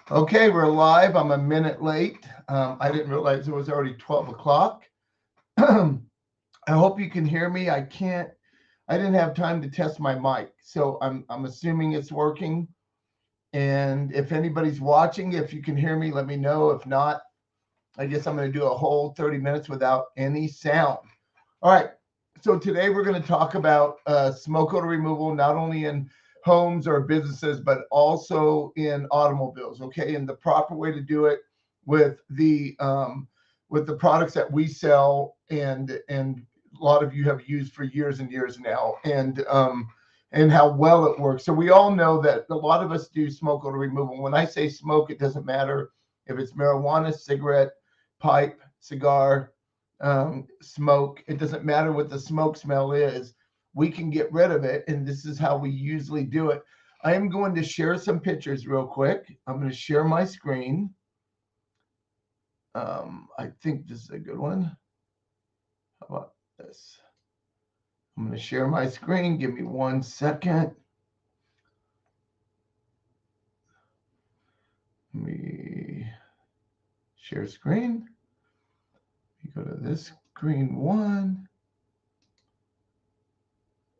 Okay, we're live. I'm a minute late. I didn't realize it was already 12 o'clock. I hope you can hear me. I didn't have time to test my mic, so I'm assuming it's working. And if anybody's watching, if you can hear me, let me know. If not, I guess I'm going to do a whole 30 minutes without any sound. All right. So today we're going to talk about smoke odor removal, not only in homes or businesses, but also in automobiles. Okay, and the proper way to do it with the products that we sell, and a lot of you have used for years and years now, and how well it works. So we all know that a lot of us do smoke odor removal. When I say smoke, it doesn't matter if it's marijuana, cigarette, pipe, cigar, smoke. It doesn't matter what the smoke smell is. We can get rid of it, and this is how we usually do it. I am going to share some pictures real quick. I'm going to share my screen. I think this is a good one. How about this? I'm going to share my screen. Give me 1 second. Let me share screen. You go to this screen one.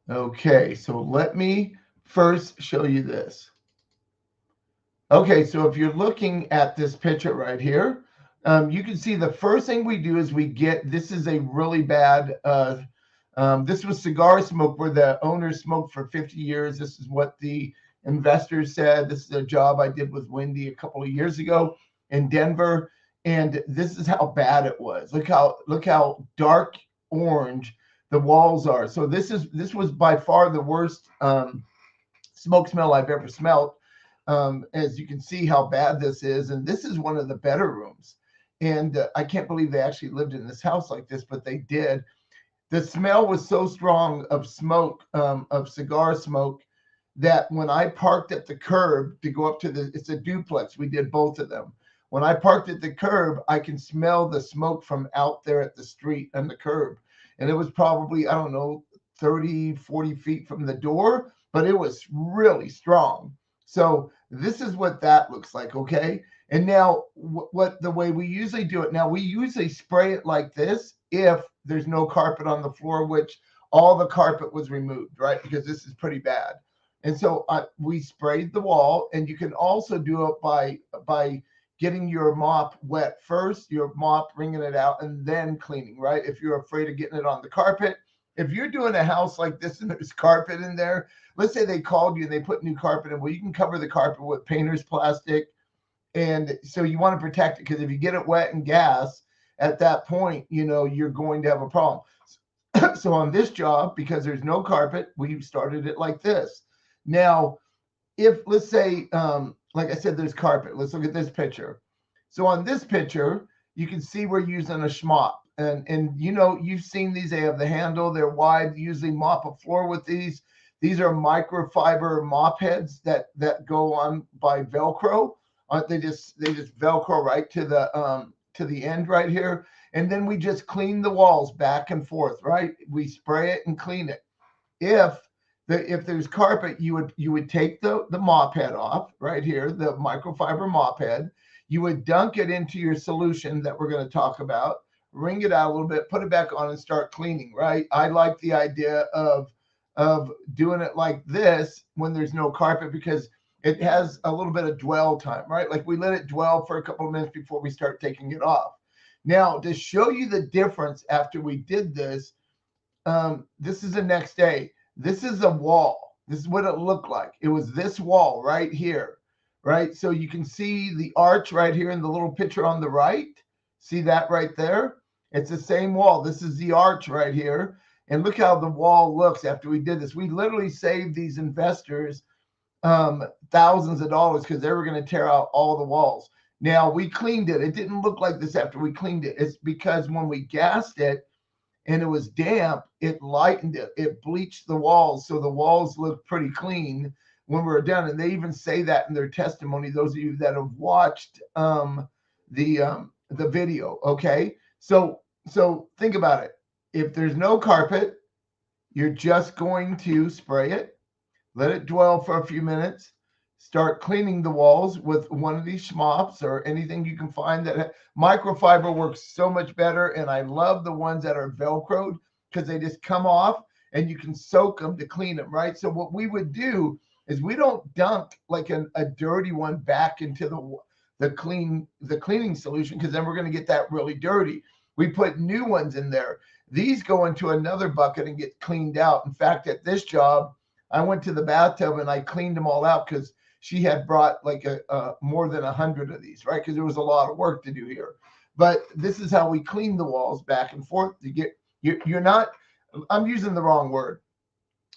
Okay, so let me first show you this. Okay, so if you're looking at this picture right here, you can see the first thing we do is this is a really bad, this was cigar smoke where the owner smoked for 50 years. This is what the investors said. This is a job I did with Wendy a couple of years ago in Denver. And this is how bad it was. Look how dark orange the walls are. So this was by far the worst smoke smell I've ever smelled. As you can see how bad this is. And this is one of the better rooms. And I can't believe they actually lived in this house like this, but they did. The smell was so strong of smoke, of cigar smoke, that when I parked at the curb to go up to it's a duplex. We did both of them. When I parked at the curb, I can smell the smoke from out there at the street and the curb. And it was probably, I don't know, 30, 40 feet from the door, but it was really strong. So this is what that looks like, okay? And now what the way we usually do it, now we usually spray it like this if there's no carpet on the floor, which all the carpet was removed, right? Because this is pretty bad. And so we sprayed the wall, and you can also do it by getting your mop wet first, your mop, wringing it out, and then cleaning, right? If you're afraid of getting it on the carpet. If you're doing a house like this and there's carpet in there, let's say they called you and they put new carpet in, well, you can cover the carpet with painter's plastic. And so you want to protect it, because if you get it wet and gas at that point, you're going to have a problem. So on this job, because there's no carpet, we started it like this. Now, if let's say, like I said, there's carpet. Let's look at this picture. So on this picture, you can see we're using a schmop. And you've seen these. They have the handle. They're wide. They usually mop a floor with these. These are microfiber mop heads that go on by Velcro. They just Velcro right to the end right here. And then we just clean the walls back and forth, right? We spray it and clean it. If there's carpet, you would take the mop head off right here, the microfiber mop head. You would dunk it into your solution that we're going to talk about, wring it out a little bit, put it back on, and start cleaning, right? I like the idea of doing it like this when there's no carpet, because it has a little bit of dwell time, right? Like we let it dwell for a couple of minutes before we start taking it off. Now, to show you the difference after we did this, this is the next day. This is a wall. This is what it looked like. It was this wall right here, right? So you can see the arch right here in the little picture on the right. See that right there? It's the same wall. This is the arch right here. And look how the wall looks after we did this. We literally saved these investors thousands of dollars, because they were going to tear out all the walls. Now, we cleaned it. It didn't look like this after we cleaned it. It's because when we gassed it and it was damp, it lightened it. It bleached the walls, so the walls looked pretty clean when we were done. And they even say that in their testimony, those of you that have watched the video, okay? So think about it. If there's no carpet, you're just going to spray it, let it dwell for a few minutes, start cleaning the walls with one of these schmops or anything you can find. That microfiber works so much better, and I love the ones that are Velcroed because they just come off and you can soak them to clean them, right? So what we would do is we don't dunk like a dirty one back into the cleaning solution, because then we're going to get that really dirty. We put new ones in there. These go into another bucket and get cleaned out. In fact, at this job, I went to the bathtub and I cleaned them all out because she had brought like more than 100 of these, right? Because there was a lot of work to do here. But this is how we clean the walls back and forth to get, you're not, I'm using the wrong word.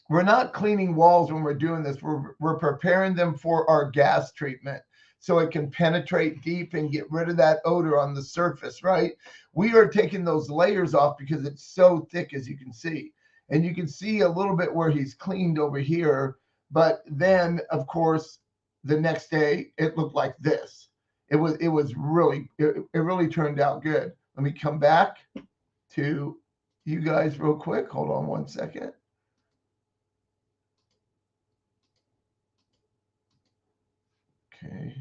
We're not cleaning walls when we're doing this. We're preparing them for our gas treatment so it can penetrate deep and get rid of that odor on the surface, right? We are taking those layers off because it's so thick, as you can see. And you can see a little bit where he's cleaned over here. But then, of course, the next day, it looked like this. It really turned out good. Let me come back to you guys real quick. Hold on one second. Okay.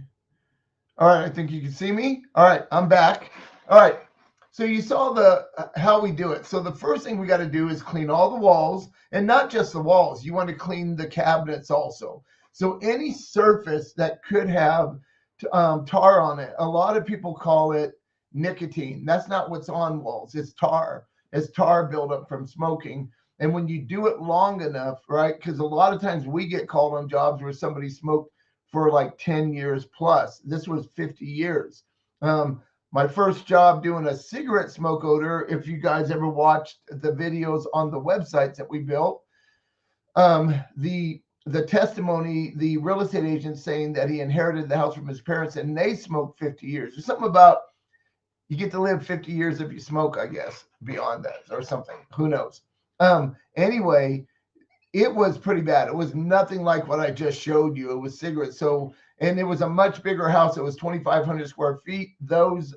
All right, I think you can see me. All right, I'm back. All right, so you saw the how we do it. So the first thing we got to do is clean all the walls, and not just the walls. You want to clean the cabinets also. So any surface that could have tar on it. A lot of people call it nicotine. That's not what's on walls. It's tar. It's tar buildup from smoking. And when you do it long enough, right? Because a lot of times we get called on jobs where somebody smoked for like 10 years plus. This was 50 years. My first job doing a cigarette smoke odor, if you guys ever watched the videos on the websites that we built, the testimony, the real estate agent saying that he inherited the house from his parents and they smoked 50 years. There's something about you get to live 50 years if you smoke, I guess, beyond that or something. Who knows? Anyway, it was pretty bad. It was nothing like what I just showed you. It was cigarettes. So, and it was a much bigger house. It was 2,500 square feet. Those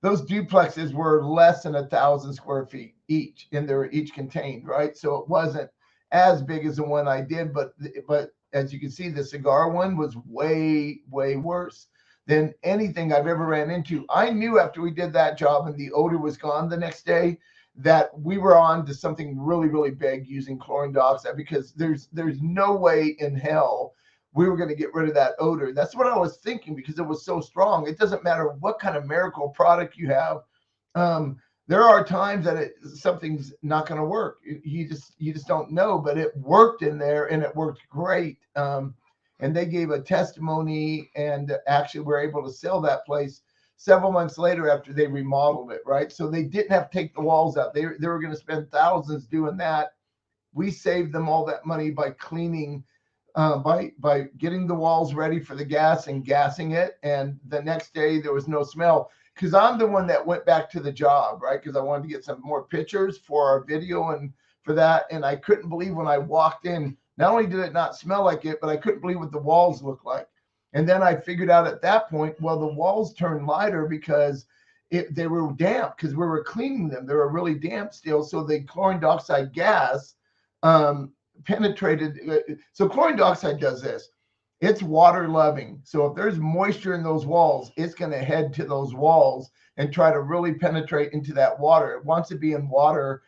duplexes were less than 1,000 square feet each, and they were each contained, right? So it wasn't as big as the one I did, but as you can see, the cigar one was way worse than anything I've ever ran into. I knew after we did that job and the odor was gone the next day that we were on to something really big using chlorine dioxide, because there's no way in hell we were going to get rid of that odor. That's what I was thinking, because it was so strong. It doesn't matter what kind of miracle product you have. There are times that something's not going to work. You just don't know, but it worked in there and it worked great. And they gave a testimony and actually were able to sell that place several months later after they remodeled it, right? So they didn't have to take the walls out. They were going to spend thousands doing that. We saved them all that money by cleaning, by getting the walls ready for the gas and gassing it. And the next day there was no smell, because I'm the one that went back to the job, right? Because I wanted to get some more pictures for our video and for that. And I couldn't believe when I walked in, not only did it not smell like it, but I couldn't believe what the walls looked like. And then I figured out at that point, well, the walls turned lighter because they were damp, because we were cleaning them. They were really damp still. So the chlorine dioxide gas penetrated. So chlorine dioxide does this. It's water loving. So if there's moisture in those walls, it's going to head to those walls and try to really penetrate into that water. It wants to be in water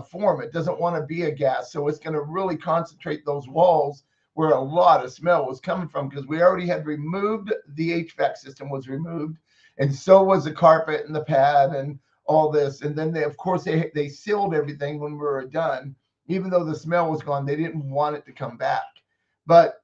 form. It doesn't want to be a gas. So it's going to really concentrate those walls where a lot of smell was coming from, because we already had removed the HVAC system was removed, and so was the carpet and the pad and all this. And then of course they sealed everything when we were done. Even though the smell was gone, they didn't want it to come back. But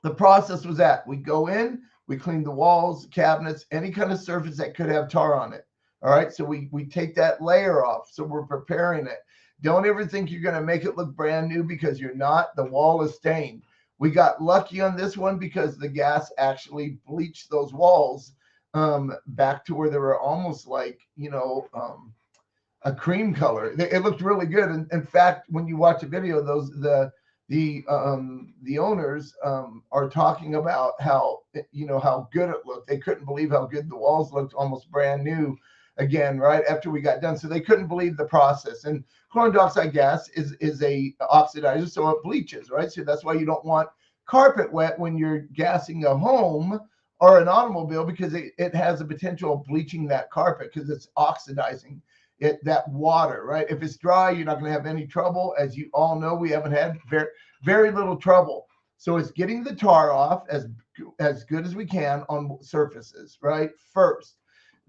the process was that we go in, we clean the walls, cabinets, any kind of surface that could have tar on it. All right, so we take that layer off. So we're preparing it. Don't ever think you're going to make it look brand new, because you're not. The wall is stained. We got lucky on this one because the gas actually bleached those walls back to where they were almost like, a cream color. It looked really good. And in fact, when you watch the video, the owners are talking about how good it looked. They couldn't believe how good the walls looked, almost brand new again, right after we got done. So they couldn't believe the process. And chlorine dioxide gas is a oxidizer, so it bleaches, right? So that's why you don't want carpet wet when you're gassing a home or an automobile, because it has a potential of bleaching that carpet because it's oxidizing that water, right? If it's dry, you're not going to have any trouble. As you all know, we haven't had very little trouble. So it's getting the tar off as good as we can on surfaces, right? First.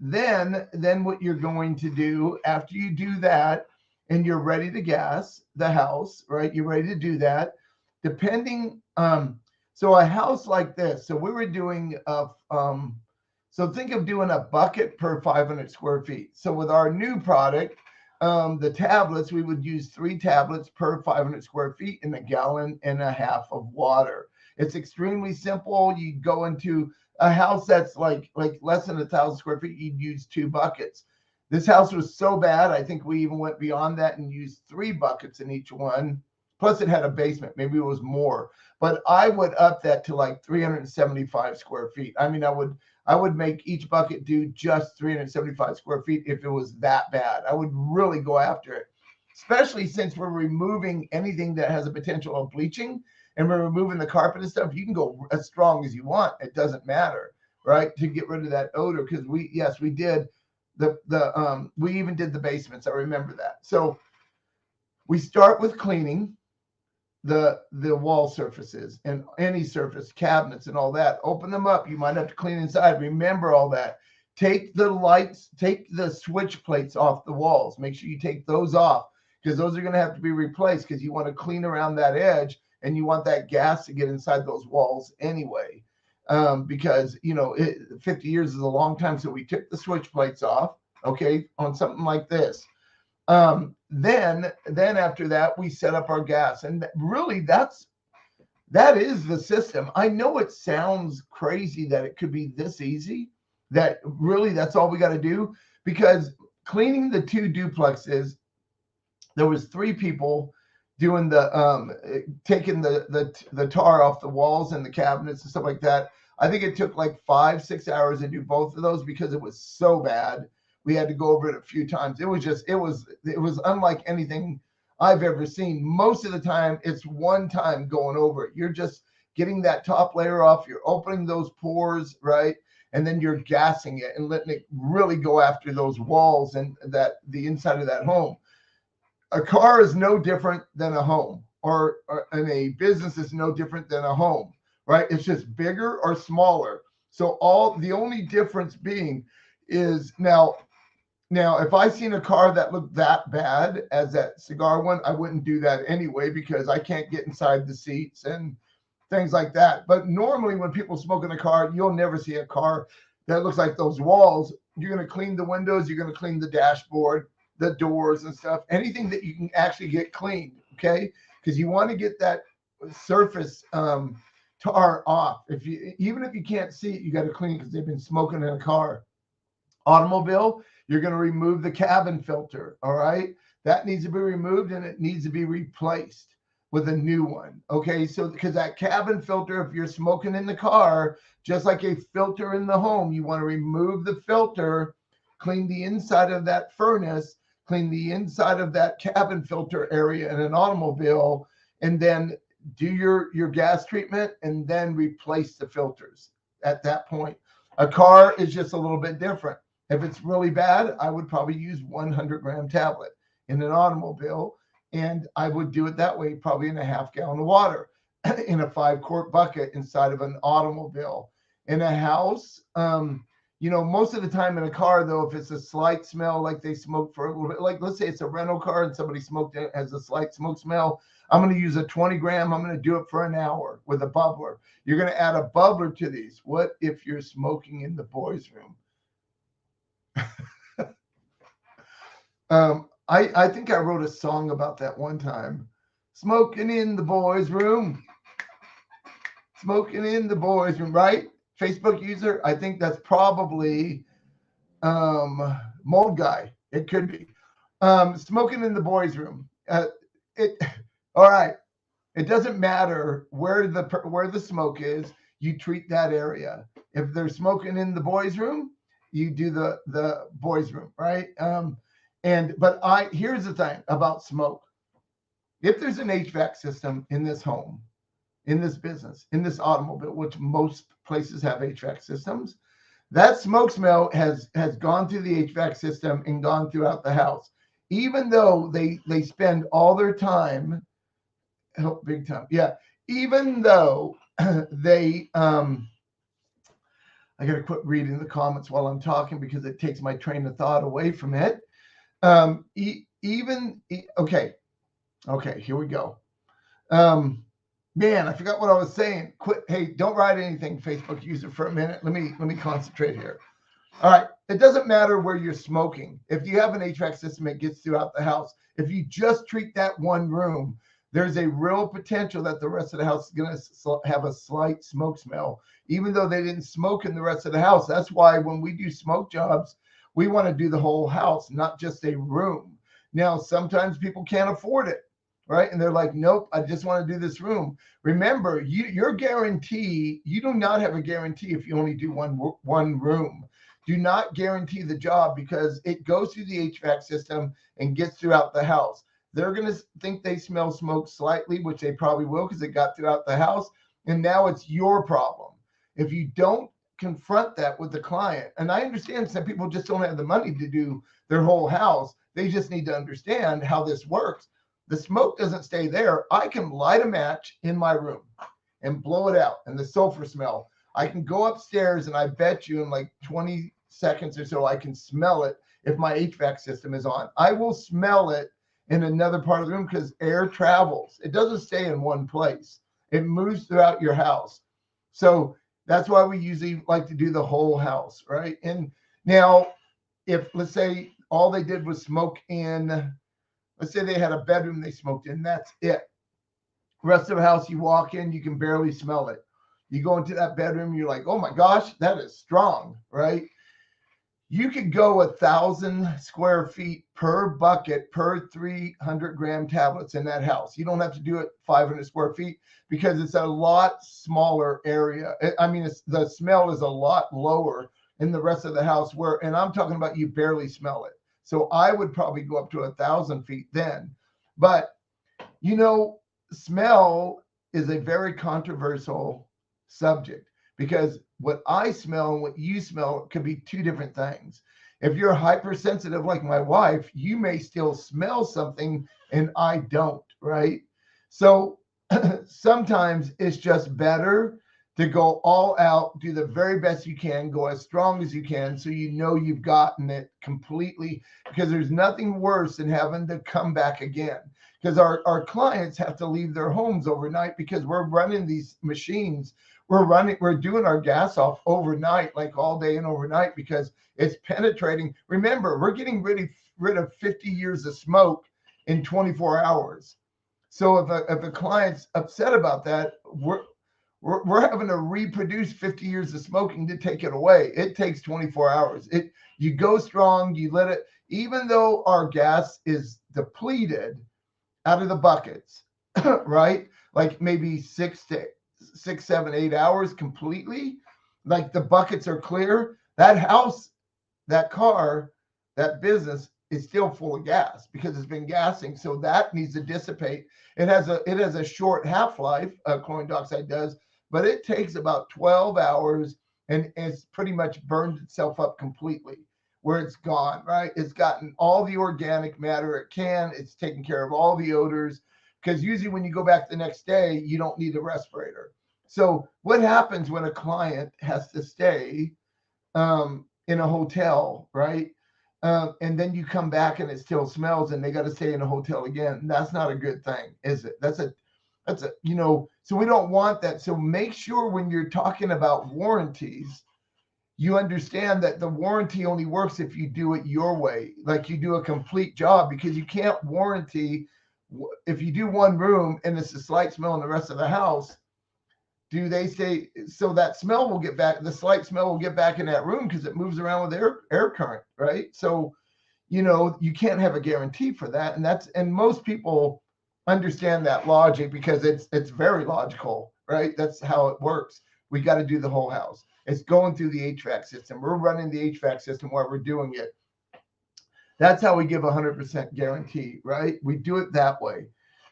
Then what you're going to do after you do that and you're ready to gas the house, right? You're ready to do that. Depending, so a house like this. So we were doing so think of doing a bucket per 500 square feet. So with our new product, the tablets, we would use 3 tablets per 500 square feet in 1.5 gallons of water. It's extremely simple. You go into a house that's like less than 1,000 square feet, you'd use 2 buckets. This house was so bad, I think we even went beyond that and used 3 buckets in each one. Plus it had a basement. Maybe it was more, but I would up that to like 375 square feet. I mean, I would make each bucket do just 375 square feet if it was that bad. I would really go after it, especially since we're removing anything that has a potential of bleaching and we're removing the carpet and stuff. You can go as strong as you want. It doesn't matter, right? To get rid of that odor, because we did we even did the basements. I remember that. So we start with cleaning the wall surfaces and any surface, cabinets and all that. Open them up. You might have to clean inside. Remember all that. Take the lights, take the switch plates off the walls. Make sure you take those off, because those are going to have to be replaced, because you want to clean around that edge and you want that gas to get inside those walls anyway. Because 50 years is a long time. So we took the switch plates off, okay, on something like this. Then after that, we set up our gas, and really that is the system. I know it sounds crazy that it could be this easy, that really that's all we got to do, because cleaning the 2 duplexes, there was 3 people doing the taking the tar off the walls and the cabinets and stuff like that. I think it took like 5-6 hours to do both of those because it was so bad. We had to go over it a few times. It was unlike anything I've ever seen. Most of the time, it's one time going over it. You're just getting that top layer off. You're opening those pores, right? And then you're gassing it and letting it really go after those walls and the inside of that home. A car is no different than a home, or and a business is no different than a home, right? It's just bigger or smaller. So the only difference being is now, if I seen a car that looked that bad as that cigar one, I wouldn't do that anyway, because I can't get inside the seats and things like that. But normally when people smoke in a car, you'll never see a car that looks like those walls. You're going to clean the windows. You're going to clean the dashboard, the doors and stuff, anything that you can actually get cleaned, okay? Because you want to get that surface tar off. Even if you can't see it, you got to clean it, because they've been smoking in a car. Automobile, you're going to remove the cabin filter, all right? That needs to be removed, and it needs to be replaced with a new one, okay? So because that cabin filter, if you're smoking in the car, just like a filter in the home, you want to remove the filter, clean the inside of that furnace, clean the inside of that cabin filter area in an automobile, and then do your gas treatment, and then replace the filters at that point. A car is just a little bit different. If it's really bad, I would probably use 100-gram tablet. In an automobile, and I would do it that way, probably in 1/2 gallon of water in a 5-quart bucket inside of an automobile. In a house, most of the time in a car, though, if it's a slight smell, like they smoke for a little bit, like let's say it's a rental car and somebody smoked it, has a slight smoke smell, I'm going to use a 20-gram. I'm going to do it for an hour with a bubbler. You're going to add a bubbler to these. What if you're smoking in the boys' room? I think I wrote a song about that one time. Smoking in the boys' room. Smoking in the boys' room, right? Facebook user, I think that's probably Mold Guy. It could be. Smoking in the boys' room. All right. It doesn't matter where the smoke is. You treat that area. If they're smoking in the boys' room, you do the boys' room, right? But here's the thing about smoke. If there's an HVAC system in this home, in this business, in this automobile, which most places have HVAC systems, that smoke smell has gone through the HVAC system and gone throughout the house. Even though they spend all their time, oh, big time, yeah. Even though they I gotta quit reading the comments while I'm talking because it takes my train of thought away from it. Okay, here we go. Man, I forgot what I was saying. Quit. Hey, don't write anything, Facebook user, for a minute. Let me concentrate here. All right. It doesn't matter where you're smoking. If you have an HVAC system, it gets throughout the house. If you just treat that one room, there's a real potential that the rest of the house is going to have a slight smoke smell, even though they didn't smoke in the rest of the house. That's why when we do smoke jobs, we want to do the whole house, not just a room. Now, sometimes people can't afford it, right? And they're like, nope, I just want to do this room. Remember, your guarantee, you do not have a guarantee if you only do one room. Do not guarantee the job because it goes through the HVAC system and gets throughout the house. They're going to think they smell smoke slightly, which they probably will because it got throughout the house. And now it's your problem. If you don't confront that with the client, and I understand some people just don't have the money to do their whole house. They just need to understand how this works. The smoke doesn't stay there. I can light a match in my room and blow it out, and the sulfur smell. I can go upstairs, and I bet you in like 20 seconds or so, I can smell it if my HVAC system is on. I will smell it in another part of the room because air travels. It doesn't stay in one place. It moves throughout your house. So that's why we usually like to do the whole house, right? And now, if let's say all they did was smoke in, let's say they had a bedroom they smoked in, that's it. Rest of the house, you walk in, you can barely smell it. You go into that bedroom, you're like, oh my gosh, that is strong, right? You could go 1,000 square feet per bucket per 300-gram tablets in that house. You don't have to do it 500 square feet because it's a lot smaller area. I mean, the smell is a lot lower in the rest of the house and I'm talking about you barely smell it. So I would probably go up to 1,000 feet then. But, smell is a very controversial subject because what I smell and what you smell could be two different things. If you're hypersensitive like my wife, you may still smell something and I don't, right? So sometimes it's just better to go all out, do the very best you can, go as strong as you can so you know you've gotten it completely, because there's nothing worse than having to come back again. Because our clients have to leave their homes overnight because we're running these machines. We're doing our gas off overnight, like all day and overnight, because it's penetrating. Remember, we're getting rid of 50 years of smoke in 24 hours. So if a client's upset about that, we're having to reproduce 50 years of smoking to take it away. It takes 24 hours. You go strong, you let it, even though our gas is depleted out of the buckets, right? Like maybe 6, 7, 8 hours completely. Like the buckets are clear. That house, that car, that business is still full of gas because it's been gassing. So that needs to dissipate. It has a short half-life, chlorine dioxide does, but it takes about 12 hours and it's pretty much burned itself up completely where it's gone, right? It's gotten all the organic matter it can. It's taken care of all the odors because usually when you go back the next day, you don't need a respirator. So what happens when a client has to stay in a hotel, right? And then you come back and it still smells and they got to stay in a hotel again. That's not a good thing, is it? That's a, so we don't want that. So make sure when you're talking about warranties, you understand that the warranty only works if you do it your way, like you do a complete job, because you can't warranty if you do one room and it's a slight smell in the rest of the house. Do they say so that smell will get back? The slight smell will get back in that room because it moves around with air current, right? So, you can't have a guarantee for that, and most people understand that logic because it's very logical, right? That's how it works. We got to do the whole house. It's going through the HVAC system. We're running the HVAC system while we're doing it. That's how we give 100% guarantee, right? We do it that way.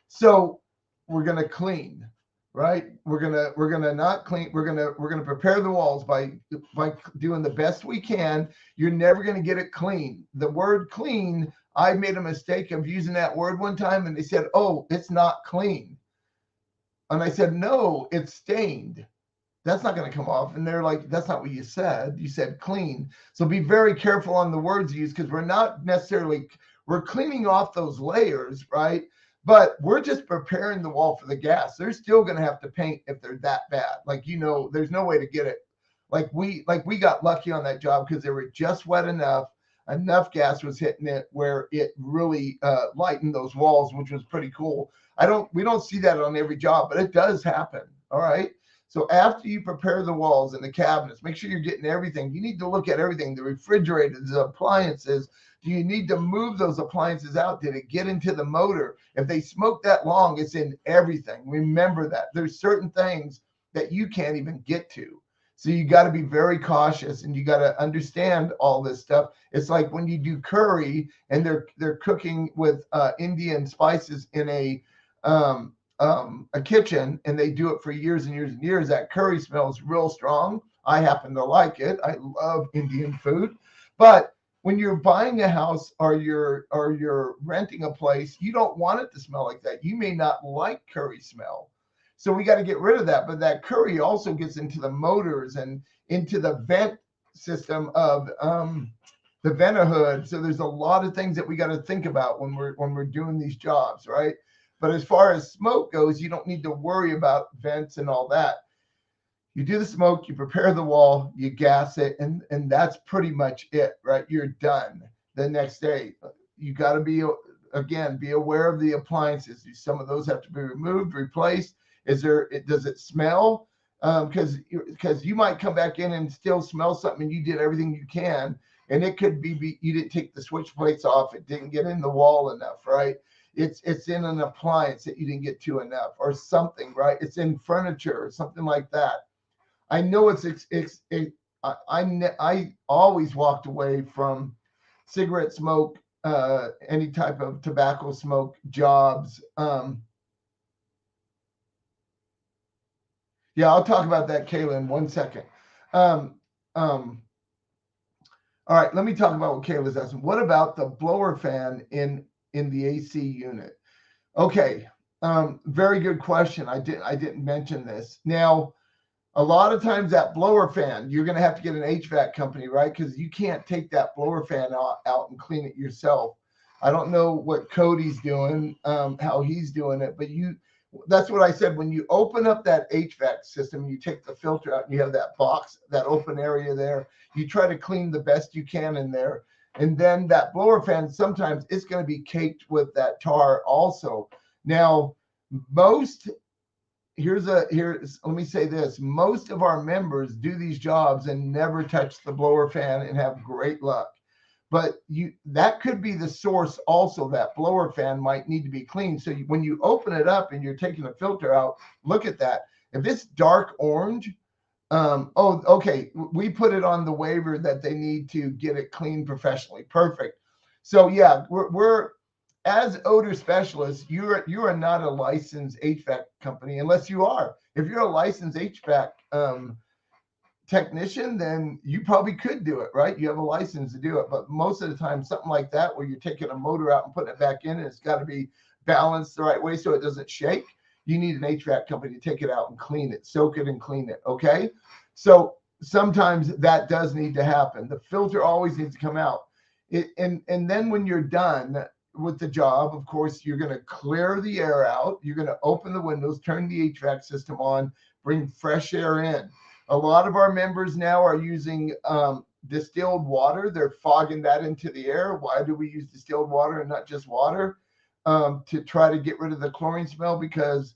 So we're going to clean. right? We're gonna not clean. We're gonna prepare the walls by doing the best we can. You're never gonna get it clean. The word clean, I made a mistake of using that word one time, and they said, "Oh, it's not clean," and I said, "No, it's stained. That's not going to come off." And they're like, "That's not what you said. You said clean." So be very careful on the words used, because we're not necessarily, we're cleaning off those layers, right? But we're just preparing the wall for the gas. They're still going to have to paint if they're that bad. Like, there's no way to get it. Like we got lucky on that job because they were just wet enough. Enough gas was hitting it where it really lightened those walls, which was pretty cool. We don't see that on every job, but it does happen. All right. So after you prepare the walls and the cabinets, make sure you're getting everything. You need to look at everything, the refrigerators, the appliances. Do you need to move those appliances out? Did it get into the motor? If they smoke that long, it's in everything. Remember that. There's certain things that you can't even get to. So you got to be very cautious, and you got to understand all this stuff. It's like when you do curry and they're cooking with Indian spices in a kitchen, and they do it for years and years and years. That curry smells real strong. I happen to like it. I love Indian food. But when you're buying a house or you're renting a place, you don't want it to smell like that. You may not like curry smell. So we got to get rid of that. But that curry also gets into the motors and into the vent system of the vent hood. So there's a lot of things that we got to think about when we're doing these jobs, right? But as far as smoke goes, you don't need to worry about vents and all that. You do the smoke, you prepare the wall, you gas it, and that's pretty much it, right? You're done. The next day, you got to be aware of the appliances. Some of those have to be removed, replaced. Does it smell? Because you might come back in and still smell something, and you did everything you can, and it could be you didn't take the switch plates off, it didn't get in the wall enough, right? It's in an appliance that you didn't get to enough, or something, right? It's in furniture or something like that. I know I always walked away from cigarette smoke, any type of tobacco smoke jobs. Yeah, I'll talk about that, Kayla, in 1 second. Um, um, all right, let me talk about what Kayla's asking. What about the blower fan in the AC unit? Okay, very good question. I didn't mention this. Now, a lot of times that blower fan, you're going to have to get an HVAC company, right? Because you can't take that blower fan out and clean it yourself. I don't know what Cody's doing, how he's doing it, but that's what I said. When you open up that HVAC system, you take the filter out and you have that box, that open area there, you try to clean the best you can in there. And then that blower fan, sometimes it's going to be caked with that tar also. Now, most let me say this: most of our members do these jobs and never touch the blower fan and have great luck. But that could be the source also. That blower fan might need to be cleaned. So when you open it up and you're taking the filter out, look at that. If it's dark orange, okay, we put it on the waiver that they need to get it cleaned professionally. Perfect. So yeah, we're as odor specialists, you are not a licensed HVAC company unless you are. If you're a licensed HVAC technician, then you probably could do it, right? You have a license to do it. But most of the time, something like that, where you're taking a motor out and putting it back in, and it's got to be balanced the right way so it doesn't shake, you need an HVAC company to take it out and clean it, soak it and clean it, okay? So sometimes that does need to happen. The filter always needs to come out. And then when you're done with the job, of course, you're going to clear the air out. You're going to open the windows, turn the HVAC system on, bring fresh air in. A lot of our members now are using distilled water. They're fogging that into the air. Why do we use distilled water and not just water? To try to get rid of the chlorine smell, because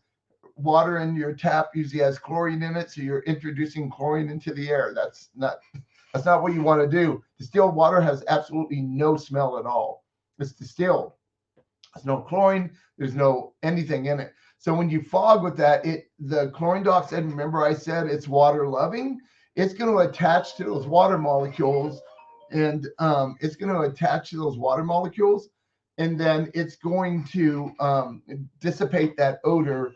water in your tap usually has chlorine in it. So you're introducing chlorine into the air. That's not what you want to do. Distilled water has absolutely no smell at all. It's distilled. There's no chlorine. There's no anything in it. So when you fog with that, the chlorine dioxide, remember I said it's water loving. It's going to attach to those water molecules, and it's going to attach to those water molecules, and then it's going to dissipate that odor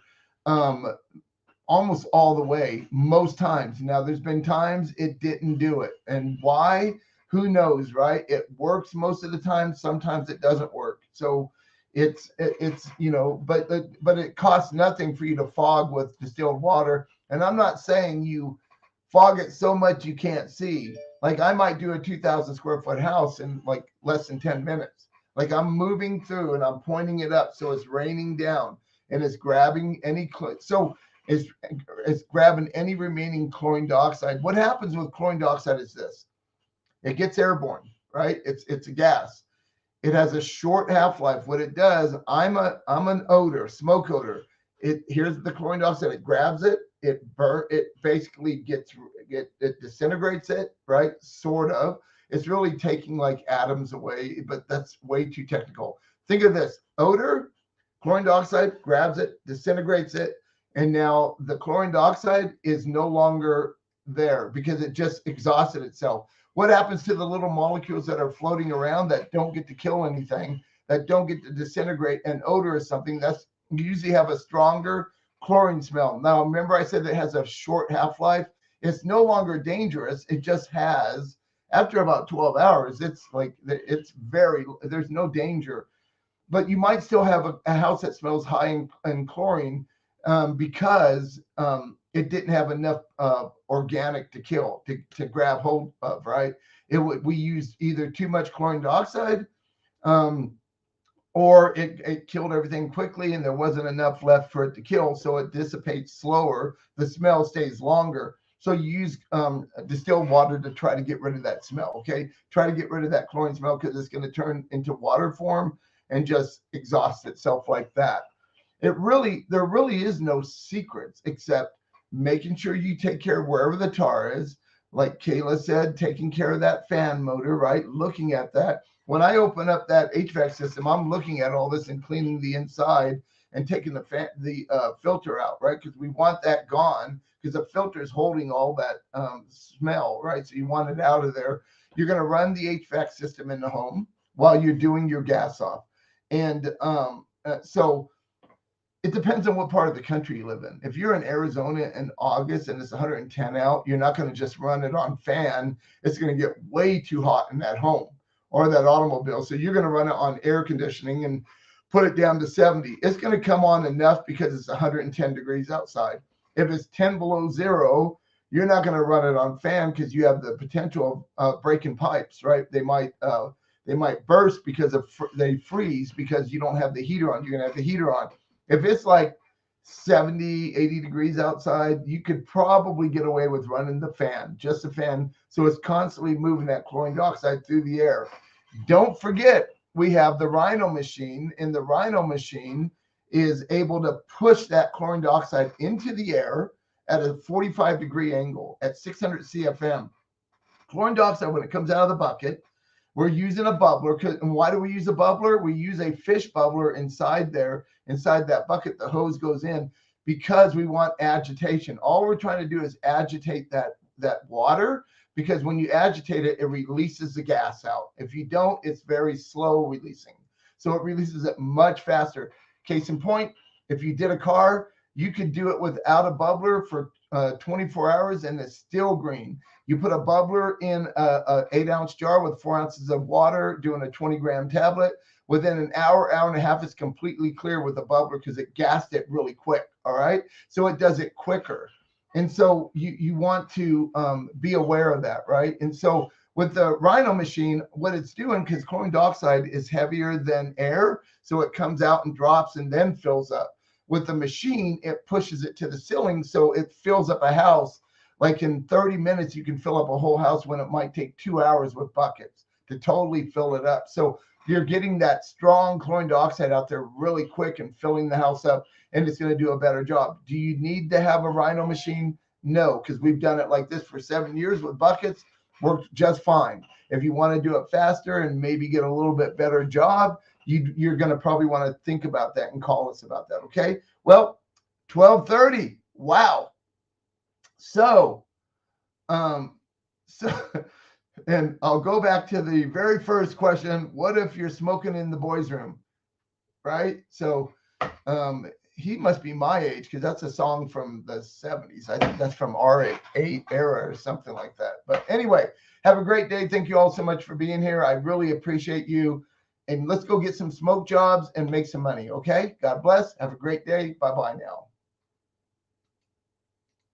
almost all the way, most times. Now, there's been times it didn't do it. And why? Who knows, right? It works most of the time. Sometimes it doesn't work. So it's but it costs nothing for you to fog with distilled water. And I'm not saying you fog it so much you can't see. Like I might do a 2,000 square foot house in like less than 10 minutes. Like I'm moving through and I'm pointing it up so it's raining down and it's grabbing it's grabbing any remaining chlorine dioxide. What happens with chlorine dioxide is this: it gets airborne, right? It's a gas. It has a short half-life. What it does, I'm an odor, smoke odor. Here's the chlorine dioxide. It grabs it. It basically it disintegrates it, right? Sort of. It's really taking like atoms away, but that's way too technical. Think of this: odor, chlorine dioxide grabs it, disintegrates it, and now the chlorine dioxide is no longer there because it just exhausted itself. What happens to the little molecules that are floating around that don't get to kill anything, that don't get to disintegrate? And odor is something that's you usually have a stronger chlorine smell. Now, remember I said it has a short half-life. It's no longer dangerous. It just has, after about 12 hours, there's no danger. But you might still have a house that smells high in chlorine because it didn't have enough organic to kill, to grab hold of, right? We used either too much chlorine dioxide or it killed everything quickly and there wasn't enough left for it to kill. So it dissipates slower. The smell stays longer. So you use distilled water to try to get rid of that smell, okay? Try to get rid of that chlorine smell because it's going to turn into water form and just exhaust itself like that. There really is no secrets except making sure you take care of wherever the tar is. Like Kayla said, taking care of that fan motor, right? Looking at that. When I open up that HVAC system, I'm looking at all this and cleaning the inside and taking the filter out, right? Because we want that gone because the filter is holding all that smell, right? So you want it out of there. You're going to run the HVAC system in the home while you're doing your gas off. And so it depends on what part of the country you live in. If you're in Arizona in August and it's 110 out, you're not going to just run it on fan. It's going to get way too hot in that home or that automobile. So you're going to run it on air conditioning and put it down to 70. It's going to come on enough because it's 110 degrees outside. If it's 10 below zero, you're not going to run it on fan because you have the potential of breaking pipes, right? They might burst because they freeze because you don't have the heater on. You're going to have the heater on. If it's like 70, 80 degrees outside, you could probably get away with running the fan, just the fan. So it's constantly moving that chlorine dioxide through the air. Don't forget, we have the Rhino machine, and the Rhino machine is able to push that chlorine dioxide into the air at a 45-degree angle at 600 CFM. Chlorine dioxide, when it comes out of the bucket, we're using a bubbler. And why do we use a bubbler? We use a fish bubbler inside that bucket. The hose goes in because we want agitation. All we're trying to do is agitate that water, because when you agitate it, it releases the gas out. If you don't, it's very slow releasing. So it releases it much faster. Case in point, if you did a car, you could do it without a bubbler for 24 hours and it's still green. You put a bubbler in a 8-ounce jar with 4 ounces of water, doing a 20-gram tablet. Within an hour, hour and a half, it's completely clear with the bubbler because it gassed it really quick. All right. So it does it quicker. And so you want to be aware of that, right? And so with the Rhino machine, what it's doing, because chlorine dioxide is heavier than air, so it comes out and drops and then fills up. With the machine, it pushes it to the ceiling, so it fills up a house. Like in 30 minutes, you can fill up a whole house when it might take 2 hours with buckets to totally fill it up. So you're getting that strong chlorine dioxide out there really quick and filling the house up, and it's going to do a better job. Do you need to have a Rhino machine? No, because we've done it like this for 7 years with buckets. Worked just fine. If you want to do it faster and maybe get a little bit better job, you're going to probably want to think about that and call us about that. Okay. Well, 12:30. Wow. So, and I'll go back to the very first question. What if you're smoking in the boys' room? Right. So, he must be my age because that's a song from the 70s. I think that's from R8 era or something like that. But anyway, have a great day. Thank you all so much for being here. I really appreciate you. And let's go get some smoke jobs and make some money. Okay. God bless. Have a great day. Bye-bye now.